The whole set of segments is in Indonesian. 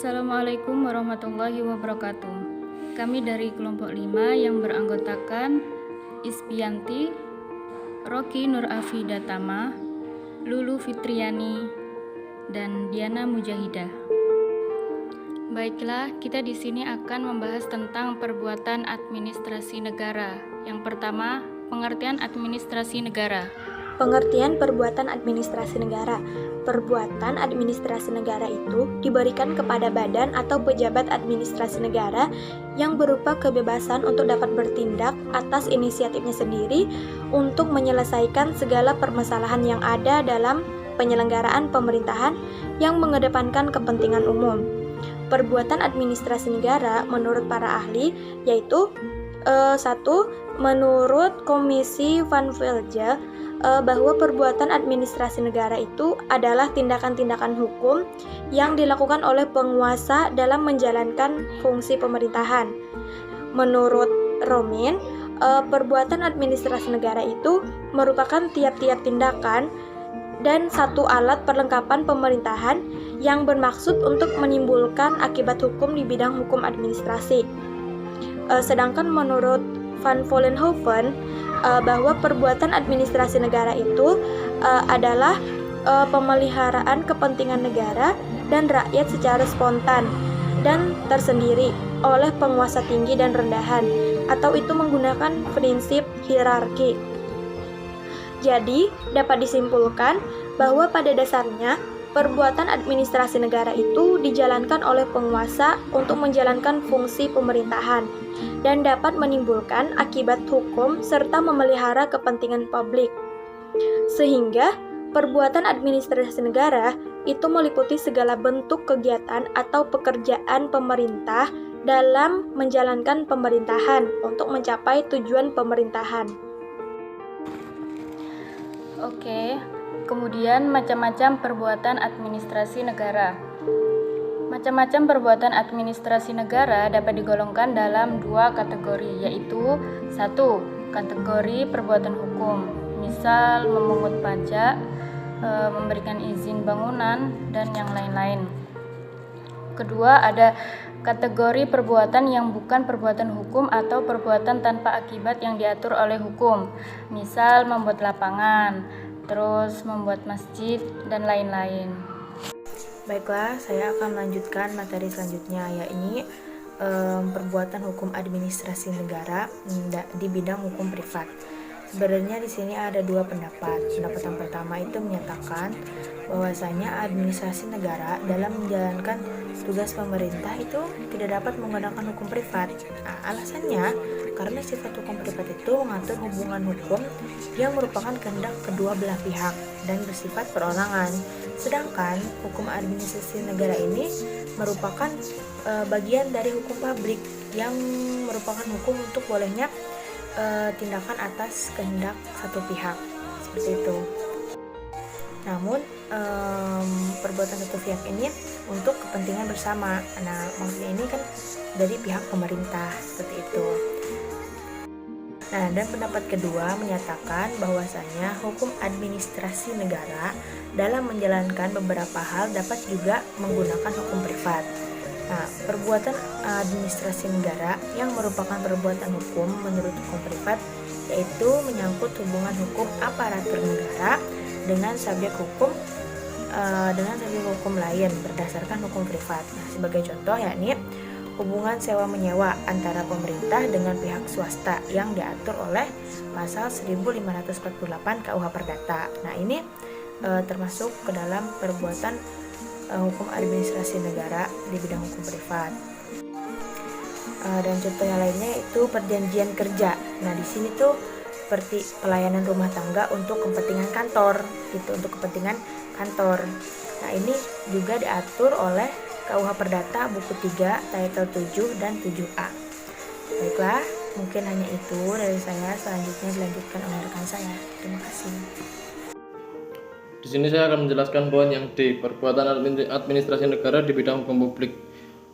Assalamualaikum warahmatullahi wabarakatuh. Kami dari kelompok 5 yang beranggotakan Ispianti, Rocky Nur Afida Tama, Lulu Fitriani, dan Diana Mujahidah. Baiklah, kita di sini akan membahas tentang perbuatan administrasi negara. Yang pertama, pengertian administrasi negara. Pengertian perbuatan administrasi negara. Perbuatan administrasi negara itu diberikan kepada badan atau pejabat administrasi negara yang berupa kebebasan untuk dapat bertindak atas inisiatifnya sendiri untuk menyelesaikan segala permasalahan yang ada dalam penyelenggaraan pemerintahan yang mengedepankan kepentingan umum. Perbuatan administrasi negara menurut para ahli yaitu 1. Menurut Komisi Van Velge, bahwa perbuatan administrasi negara itu adalah tindakan-tindakan hukum yang dilakukan oleh penguasa dalam menjalankan fungsi pemerintahan. Menurut Romin, perbuatan administrasi negara itu merupakan tiap-tiap tindakan dan satu alat perlengkapan pemerintahan yang bermaksud untuk menimbulkan akibat hukum di bidang hukum administrasi. Sedangkan menurut Van Vollenhoven, bahwa perbuatan administrasi negara itu adalah pemeliharaan kepentingan negara dan rakyat secara spontan dan tersendiri oleh penguasa tinggi dan rendahan, atau itu menggunakan prinsip hierarki. Jadi, dapat disimpulkan bahwa pada dasarnya perbuatan administrasi negara itu dijalankan oleh penguasa untuk menjalankan fungsi pemerintahan dan dapat menimbulkan akibat hukum serta memelihara kepentingan publik. Sehingga perbuatan administrasi negara itu meliputi segala bentuk kegiatan atau pekerjaan pemerintah dalam menjalankan pemerintahan untuk mencapai tujuan pemerintahan. Oke, kemudian macam-macam perbuatan administrasi negara. Macam-macam perbuatan administrasi negara dapat digolongkan dalam 2 kategori, yaitu 1. Kategori perbuatan hukum, misal memungut pajak, memberikan izin bangunan, dan yang lain-lain. Kedua, ada kategori perbuatan yang bukan perbuatan hukum atau perbuatan tanpa akibat yang diatur oleh hukum, misal membuat lapangan, terus membuat masjid, dan lain-lain. Baiklah, saya akan melanjutkan materi selanjutnya, yakni perbuatan hukum administrasi negara di bidang hukum privat. Sebenarnya di sini ada 2 pendapat. Pendapat yang pertama itu menyatakan bahwasanya administrasi negara dalam menjalankan tugas pemerintah itu tidak dapat menggunakan hukum privat. Alasannya karena sifat hukum privat itu mengatur hubungan hukum yang merupakan kehendak kedua belah pihak dan bersifat perorangan. Sedangkan hukum administrasi negara ini merupakan bagian dari hukum publik yang merupakan hukum untuk bolehnya tindakan atas kehendak satu pihak, seperti itu. Namun perbuatan satu pihak ini untuk kepentingan bersama. Nah, maksudnya ini kan dari pihak pemerintah, seperti itu. Nah, dan pendapat kedua menyatakan bahwasanya hukum administrasi negara dalam menjalankan beberapa hal dapat juga menggunakan hukum privat. Nah, perbuatan administrasi negara yang merupakan perbuatan hukum menurut hukum privat yaitu menyangkut hubungan hukum aparatur negara dengan subjek hukum lain berdasarkan hukum privat. Nah, sebagai contoh yakni hubungan sewa-menyewa antara pemerintah dengan pihak swasta yang diatur oleh pasal 1548 KUH Perdata. Nah, ini termasuk ke dalam perbuatan hukum administrasi negara di bidang hukum privat. Dan contoh yang lainnya itu perjanjian kerja. Nah, di sini tuh seperti pelayanan rumah tangga untuk kepentingan kantor, gitu, untuk kepentingan kantor. Nah, ini juga diatur oleh KUH Perdata buku 3, title 7 dan 7A. Baiklah, mungkin hanya itu dari saya. Selanjutnya dilanjutkan oleh rekan saya. Terima kasih. Di sini saya akan menjelaskan poin yang D, perbuatan administrasi negara di bidang hukum publik.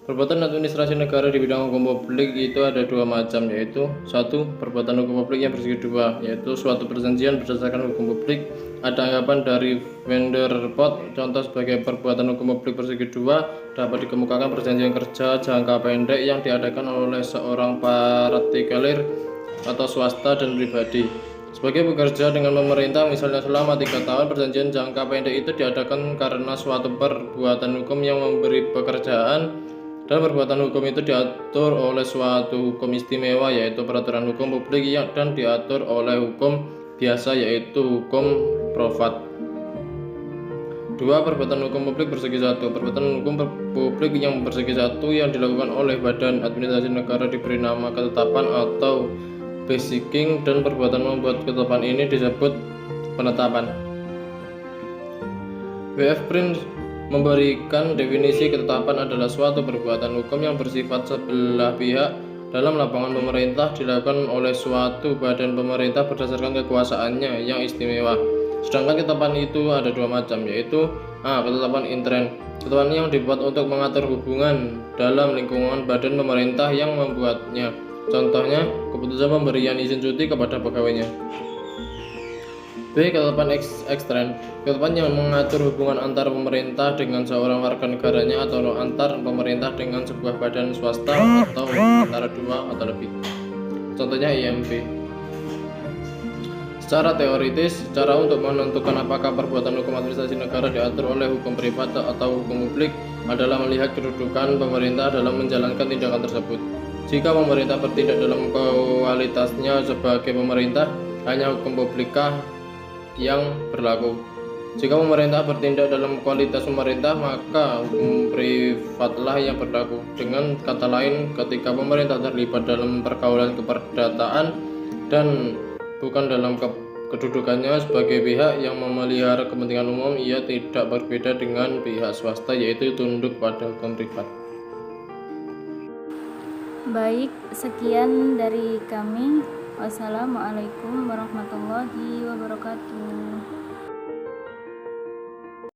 Perbuatan administrasi negara di bidang hukum publik itu ada 2 macam, yaitu 1. Perbuatan hukum publik yang bersegi 2, yaitu suatu perjanjian berdasarkan hukum publik. Ada anggapan dari Vanderpot, contoh sebagai perbuatan hukum publik bersegi 2 dapat dikemukakan perjanjian kerja jangka pendek yang diadakan oleh seorang partikelir atau swasta dan pribadi sebagai pekerja dengan pemerintah, misalnya selama 3 tahun. Perjanjian jangka pendek itu diadakan karena suatu perbuatan hukum yang memberi pekerjaan, dan perbuatan hukum itu diatur oleh suatu hukum istimewa yaitu peraturan hukum publik dan diatur oleh hukum biasa yaitu hukum privat. 2. Perbuatan hukum publik bersegi satu. Perbuatan hukum publik yang bersegi satu yang dilakukan oleh badan administrasi negara diberi nama ketetapan atau basicing, dan perbuatan membuat ketetapan ini disebut penetapan. W.F. Prince memberikan definisi ketetapan adalah suatu perbuatan hukum yang bersifat sebelah pihak dalam lapangan pemerintah, dilakukan oleh suatu badan pemerintah berdasarkan kekuasaannya yang istimewa. Sedangkan ketetapan itu ada 2 macam, yaitu A. Ketetapan intern. Ketetapan yang dibuat untuk mengatur hubungan dalam lingkungan badan pemerintah yang membuatnya. Contohnya, keputusan pemberian izin cuti kepada pegawainya. B. Ketetapan ekstern. Ketetapan yang mengatur hubungan antar pemerintah dengan seorang warga negaranya atau antar pemerintah dengan sebuah badan swasta atau antara 2 atau lebih. Contohnya IMB. Secara teoritis, cara untuk menentukan apakah perbuatan hukum administrasi negara diatur oleh hukum privat atau hukum publik adalah melihat kedudukan pemerintah dalam menjalankan tindakan tersebut. Jika pemerintah bertindak dalam kualitasnya sebagai pemerintah, hanya hukum publikah yang berlaku. Jika pemerintah bertindak dalam kualitas pemerintah, maka hukum privatlah yang berlaku. Dengan kata lain, ketika pemerintah terlibat dalam pergaulan keperdataan dan bukan dalam kedudukannya sebagai pihak yang memelihara kepentingan umum, ia tidak berbeda dengan pihak swasta, yaitu tunduk pada hukum privat. Baik, sekian dari kami. Wassalamualaikum warahmatullahi wabarakatuh.